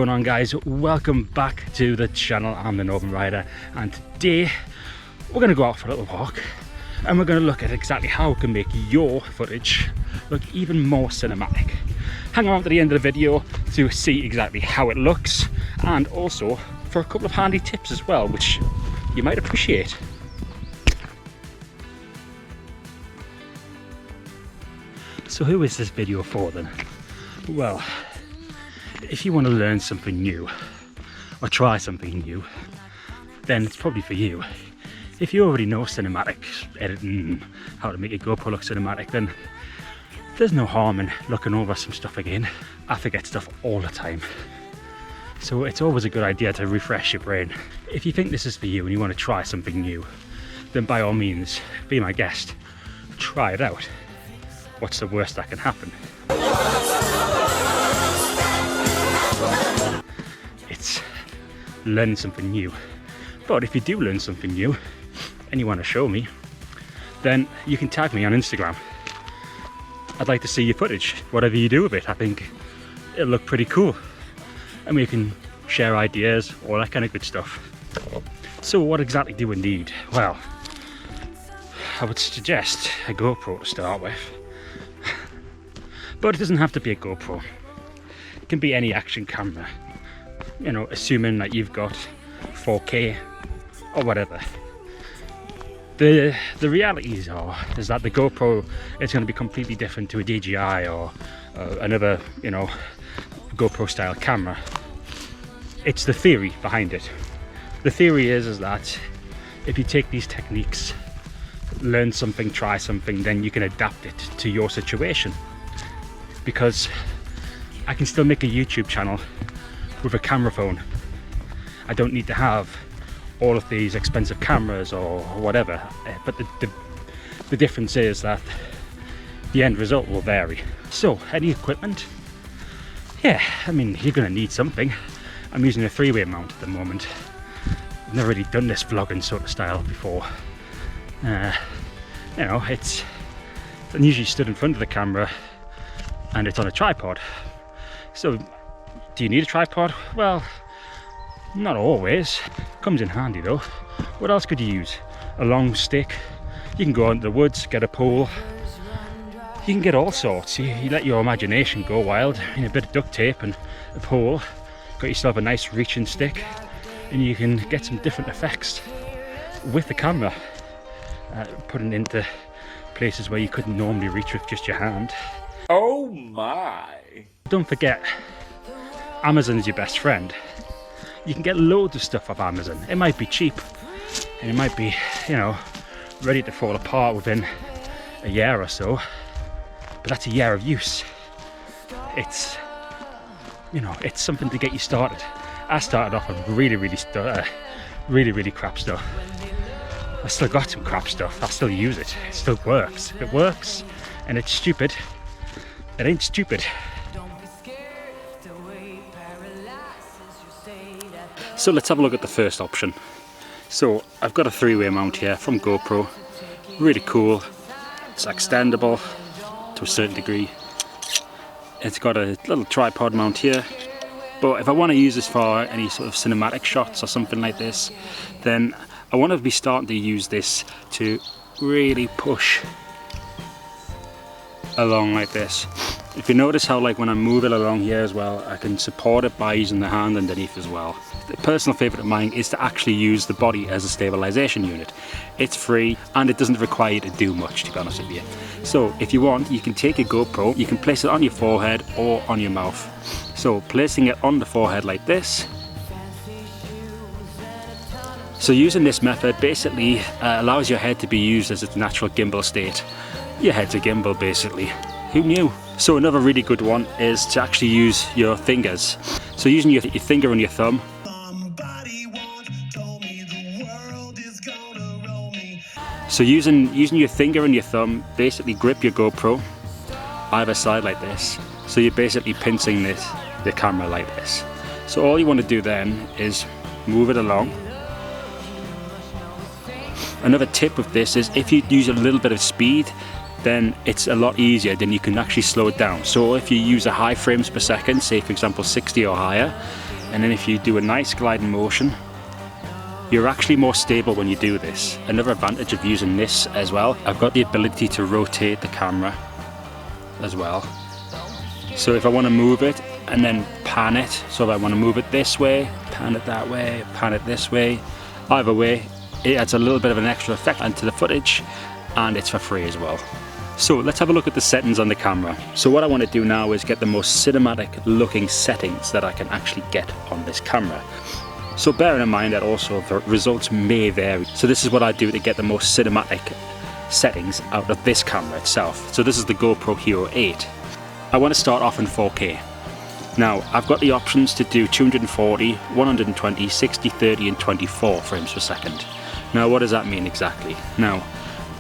going on, guys? Welcome back to the channel. I'm the Northern Rider, and today we're going to go out for a little walk and we're going to look at exactly how we can make your footage look even more cinematic. Hang around to the end of the video to see exactly how it looks, and also for a couple of handy tips as well, which you might appreciate. So who is this video for then? Well, if you want to learn something new or try something new, then it's probably for you. If you already know cinematic editing, how to make your GoPro look cinematic, then there's no harm in looking over some stuff again. I forget stuff all the time, so it's always a good idea to refresh your brain. If you think this is for you and you want to try something new, then by all means be my guest, try it out. What's the worst that can happen? It's learning something new. But if you do learn something new and you want to show me, then you can tag me on Instagram. I'd like to see your footage, whatever you do with it. I think it'll look pretty cool, and we can share ideas, all that kind of good stuff. So what exactly do we need? Well, I would suggest a GoPro to start with. But it doesn't have to be a GoPro. It can be any action camera, you know, assuming that you've got 4K or whatever. The realities is that the GoPro is going to be completely different to a DJI or another, you know, GoPro style camera. It's the theory behind it. The theory is that if you take these techniques, learn something, try something, then you can adapt it to your situation. Because I can still make a YouTube channel with a camera phone. I don't need to have all of these expensive cameras or whatever, but the difference is that the end result will vary. So any equipment, yeah, I mean, you're going to need something. I'm using a 3-way mount at the moment. I've never really done this vlogging sort of style before. You know, I'm usually stood in front of the camera and it's on a tripod. So do you need a tripod? Well, not always. Comes in handy though. What else could you use? A long stick. You can go out into the woods, get a pole. You can get all sorts. You let your imagination go wild. In a bit of duct tape and a pole, got yourself a nice reaching stick, and you can get some different effects with the camera, putting into places where you couldn't normally reach with just your hand. Oh my! Don't forget, Amazon is your best friend. You can get loads of stuff off Amazon. It might be cheap, and it might be, you know, ready to fall apart within a year or so, but that's a year of use. It's, you know, it's something to get you started. I started off with really crap stuff. I still got some crap stuff. I still use it. It still works. If it works and it's stupid, it ain't stupid. So let's have a look at the first option. So I've got a 3-way mount here from GoPro. Really cool. It's extendable to a certain degree. It's got a little tripod mount here. But if I want to use this for any sort of cinematic shots or something like this, then I want to be starting to use this to really push along like this. If you notice how, like, when I move it along here as well, I can support it by using the hand underneath as well. The personal favourite of mine is to actually use the body as a stabilisation unit. It's free and it doesn't require you to do much, to be honest with you. So if you want, you can take a GoPro, you can place it on your forehead or on your mouth. So placing it on the forehead like this. So using this method basically allows your head to be used as its natural gimbal state. Your head's a gimbal basically. Who knew? So another really good one is to actually use your fingers. So using your finger and your thumb. So using your finger and your thumb, basically grip your GoPro either side like this. So you're basically pincing the camera like this. So all you want to do then is move it along. Another tip with this is if you use a little bit of speed, then it's a lot easier, then you can actually slow it down. So if you use a high frames per second, say for example 60 or higher, and then if you do a nice gliding motion, you're actually more stable when you do this. Another advantage of using this as well, I've got the ability to rotate the camera as well. So if I want to move it and then pan it, so if I want to move it this way, pan it that way, pan it this way, either way, it adds a little bit of an extra effect onto the footage, and it's for free as well. So let's have a look at the settings on the camera. So what I want to do now is get the most cinematic looking settings that I can actually get on this camera. So bearing in mind that also the results may vary. So this is what I do to get the most cinematic settings out of this camera itself. So this is the GoPro Hero 8. I want to start off in 4K. Now I've got the options to do 240, 120, 60, 30 and 24 frames per second. Now what does that mean exactly? Now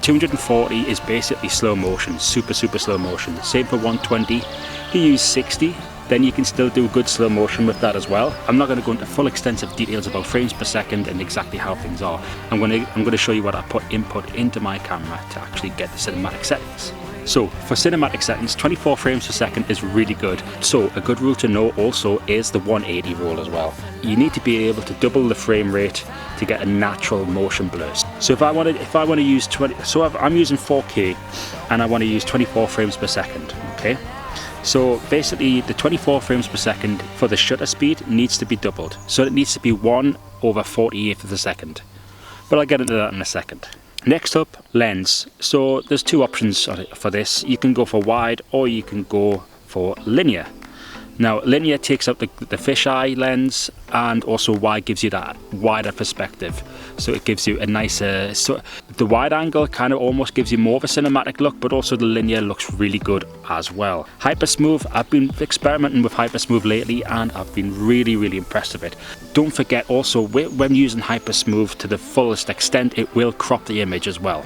240 is basically slow motion, super slow motion. Same for 120. If you use 60, then you can still do good slow motion with that as well. I'm not going to go into full extensive details about frames per second and exactly how things are. I'm going to show you what I put input into my camera to actually get the cinematic settings. So for cinematic settings, 24 frames per second is really good. So a good rule to know also is the 180 rule as well. You need to be able to double the frame rate to get a natural motion blur. So if I want to use 20, so I'm using 4K and I want to use 24 frames per second, okay? So basically the 24 frames per second for the shutter speed needs to be doubled. So it needs to be 1/48 of a second. But I'll get into that in a second. Next up, lens. So there's two options for this. You can go for wide or you can go for linear. Now linear takes out the fisheye lens, and also wide gives you that wider perspective. So it gives you a nicer, so the wide angle kind of almost gives you more of a cinematic look, but also the linear looks really good as well. Hyper smooth, I've been experimenting with hyper smooth lately and I've been really impressed with it. Don't forget also, when using hyper smooth to the fullest extent, it will crop the image as well.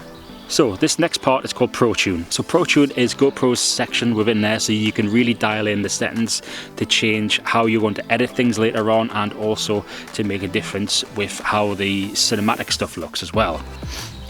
So this next part is called Pro Tune. So Pro Tune is GoPro's section within there, so you can really dial in the settings to change how you're going to edit things later on, and also to make a difference with how the cinematic stuff looks as well.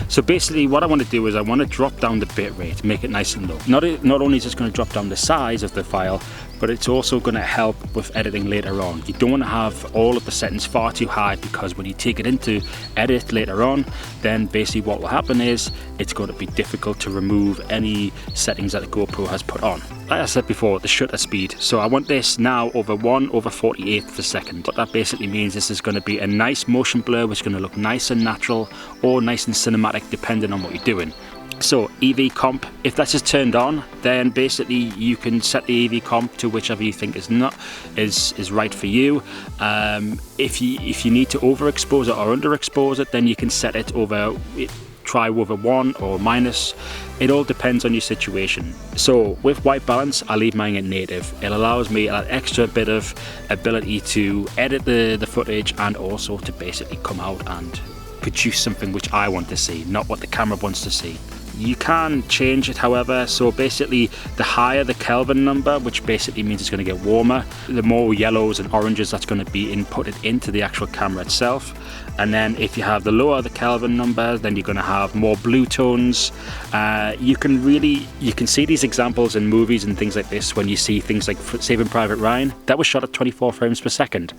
So basically what I want to do is I want to drop down the bitrate, make it nice and low. Not only is it going to drop down the size of the file, but it's also going to help with editing later on. You don't want to have all of the settings far too high, because when you take it into edit later on, then basically what will happen is it's going to be difficult to remove any settings that the GoPro has put on. Like I said before, the shutter speed. So I want this now over 1/48 of a second. What that basically means is there's going to be a nice motion blur, which is going to look nice and natural or nice and cinematic depending on what you're doing. So EV comp, if that's just turned on, then basically you can set the EV comp to whichever you think is right for you. If you need to overexpose it or underexpose it, then you can set it over, try over 1 or minus. It all depends on your situation. So with white balance, I leave mine at native. It allows me that extra bit of ability to edit the footage, and also to basically come out and produce something which I want to see, not what the camera wants to see. You can change it, however, so basically the higher the Kelvin number, which basically means it's going to get warmer, the more yellows and oranges that's going to be inputted into the actual camera itself. And then if you have the lower the Kelvin number, then you're going to have more blue tones. You can see these examples in movies and things like this when you see things like Saving Private Ryan. That was shot at 24 frames per second.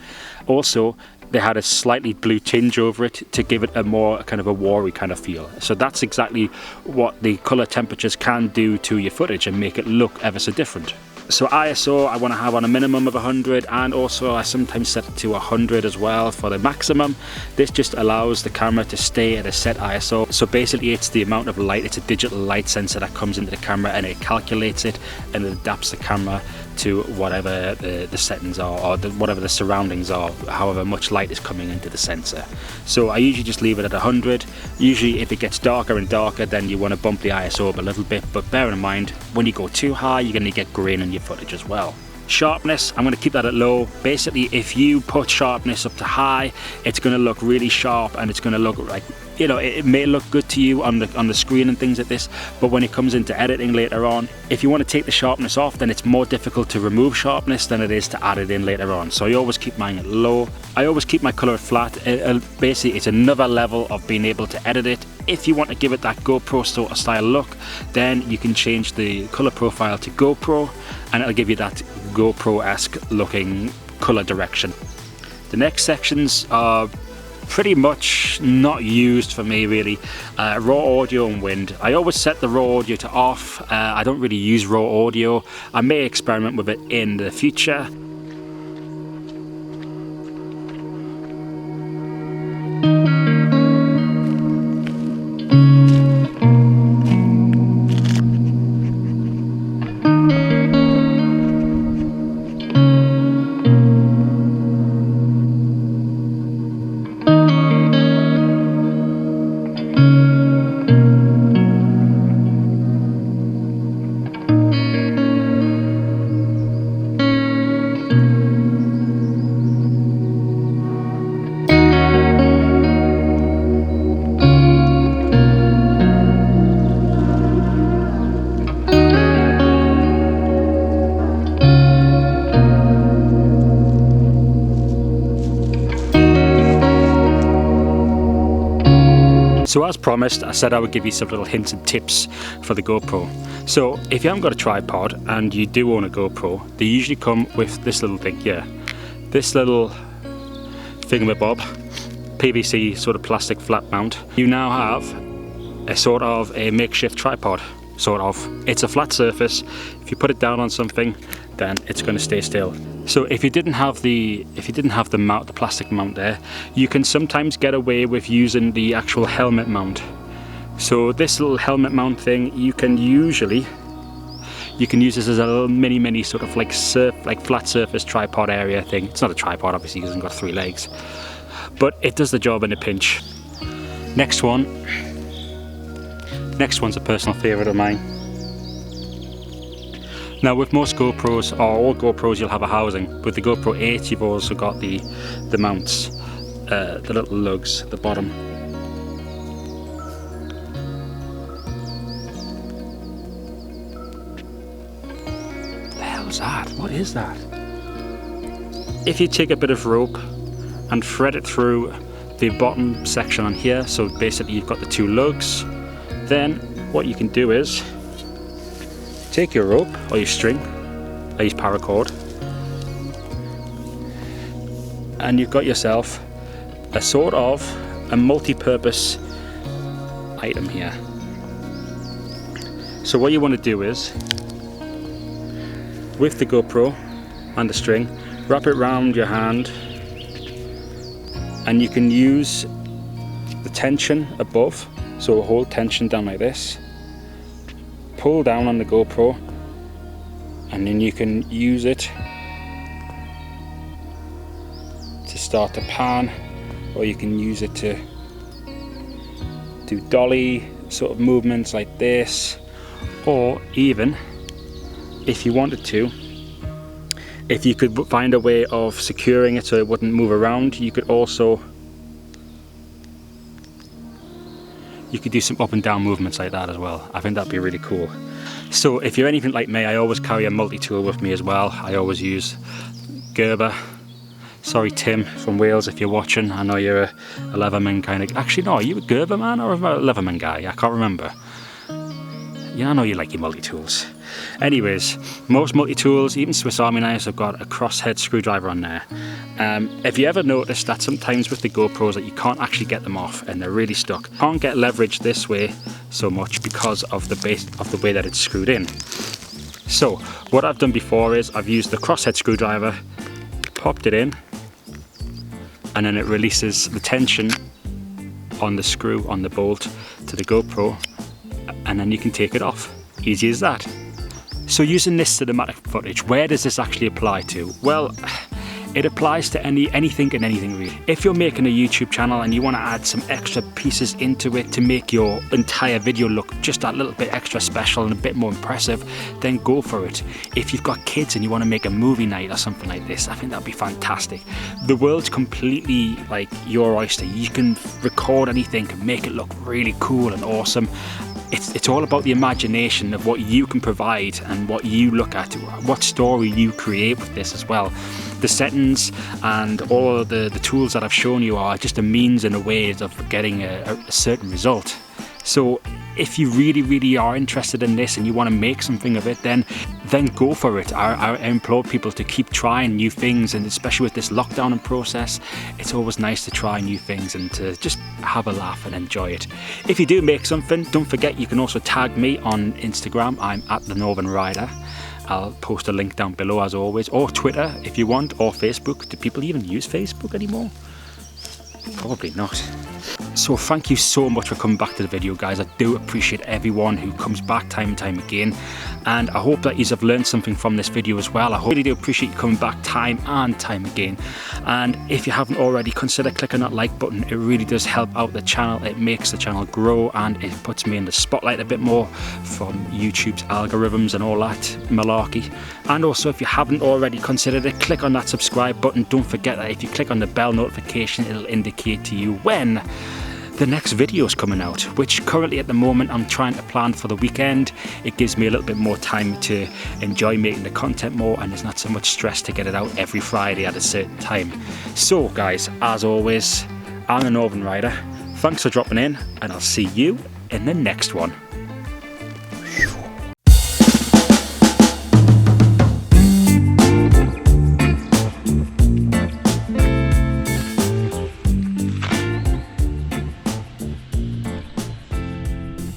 Also, they had a slightly blue tinge over it to give it a more kind of a war-y kind of feel. So that's exactly what the color temperatures can do to your footage and make it look ever so different. So ISO I want to have on a minimum of 100, and also I sometimes set it to 100 as well for the maximum. This just allows the camera to stay at a set ISO. So basically it's the amount of light, it's a digital light sensor that comes into the camera, and it calculates it and it adapts the camera to whatever the settings are, or whatever the surroundings are, however much light is coming into the sensor. So I usually just leave it at 100. Usually if it gets darker and darker, then you want to bump the ISO up a little bit, but bear in mind when you go too high, you're going to get grain in your footage as well. Sharpness, I'm going to keep that at low. Basically if you put sharpness up to high, it's going to look really sharp, and it's going to look like, you know, it may look good to you on the screen and things like this, but when it comes into editing later on, if you want to take the sharpness off, then it's more difficult to remove sharpness than it is to add it in later on. So I always keep mine at low. I always keep my color flat. Basically it's another level of being able to edit it. If you want to give it that GoPro sort of style look, then you can change the color profile to GoPro, and it'll give you that GoPro-esque looking color direction. The next sections are pretty much not used for me really. Raw audio and wind. I always set the raw audio to off. I don't really use raw audio. I may experiment with it in the future. So as promised, I said I would give you some little hints and tips for the GoPro. So if you haven't got a tripod and you do own a GoPro, they usually come with this little thing here. This little thingamabob, PVC sort of plastic flat mount. You now have a sort of a makeshift tripod, sort of. It's a flat surface. If you put it down on something, then it's going to stay still. So if you didn't have the mount, the plastic mount there, you can sometimes get away with using the actual helmet mount. So this little helmet mount thing, you can use this as a little mini sort of like flat surface tripod area thing. It's not a tripod, obviously, because it's got 3 legs, but it does the job in a pinch. Next one's a personal favourite of mine. Now with most GoPros, or all GoPros, you'll have a housing. With the GoPro 8 you've also got the mounts, the little lugs at the bottom. What the hell is that? What is that? If you take a bit of rope and thread it through the bottom section on here, so basically you've got the 2 lugs, then what you can do is take your rope or your string, I use paracord, and you've got yourself a sort of a multi-purpose item here. So what you want to do is, with the GoPro and the string, wrap it around your hand, and you can use the tension above, so hold tension down like this, pull down on the GoPro, and then you can use it to start to pan, or you can use it to do dolly sort of movements like this, or even if you wanted to, if you could find a way of securing it so it wouldn't move around, you could do some up and down movements like that as well. I think that'd be really cool. So if you're anything like me, I always carry a multi-tool with me as well. I always use Gerber. Sorry Tim from Wales if you're watching, I know you're a Leatherman kind of, actually no, are you a Gerber man or a Leatherman guy? I can't remember. Yeah, I know you like your multi-tools. Anyways, most multi-tools, even Swiss Army knives, have got a crosshead screwdriver on there. If you ever noticed that sometimes with the GoPros that you can't actually get them off and they're really stuck, can't get leverage this way so much because of the way that it's screwed in. So what I've done before is I've used the crosshead screwdriver, popped it in, and then it releases the tension on the screw on the bolt to the GoPro, and then you can take it off. Easy as that. So using this cinematic footage, where does this actually apply to? Well, it applies to anything and anything really. If you're making a YouTube channel and you want to add some extra pieces into it to make your entire video look just that little bit extra special and a bit more impressive, then go for it. If you've got kids and you want to make a movie night or something like this, I think that'd be fantastic. The world's completely like your oyster. You can record anything and make it look really cool and awesome. It's all about the imagination of what you can provide and what you look at, what story you create with this as well. The settings and all of the tools that I've shown you are just a means and a ways of getting a certain result. So if you really are interested in this and you want to make something of it, then go for it. I implore people to keep trying new things, and especially with this lockdown and process, it's always nice to try new things and to just have a laugh and enjoy it. If you do make something, don't forget you can also tag me on Instagram. I'm at the Northern Rider. I'll post a link down below as always, or Twitter if you want, or Facebook. Do people even use Facebook anymore? Probably not. So thank you so much for coming back to the video, guys. I do appreciate everyone who comes back time and time again, and I hope that you have learned something from this video as well. I really do appreciate you coming back time and time again, and if you haven't already, consider clicking that like button. It really does help out the channel. It makes the channel grow, and it puts me in the spotlight a bit more from YouTube's algorithms and all that malarkey. And also, if you haven't already considered it, click on that subscribe button. Don't forget that if you click on the bell notification, it'll indicate to you when the next video is coming out, which currently at the moment I'm trying to plan for the weekend. It gives me a little bit more time to enjoy making the content more, and there's not so much stress to get it out every Friday at a certain time. So guys, as always, I'm the Northern Rider. Thanks for dropping in, and I'll see you in the next one.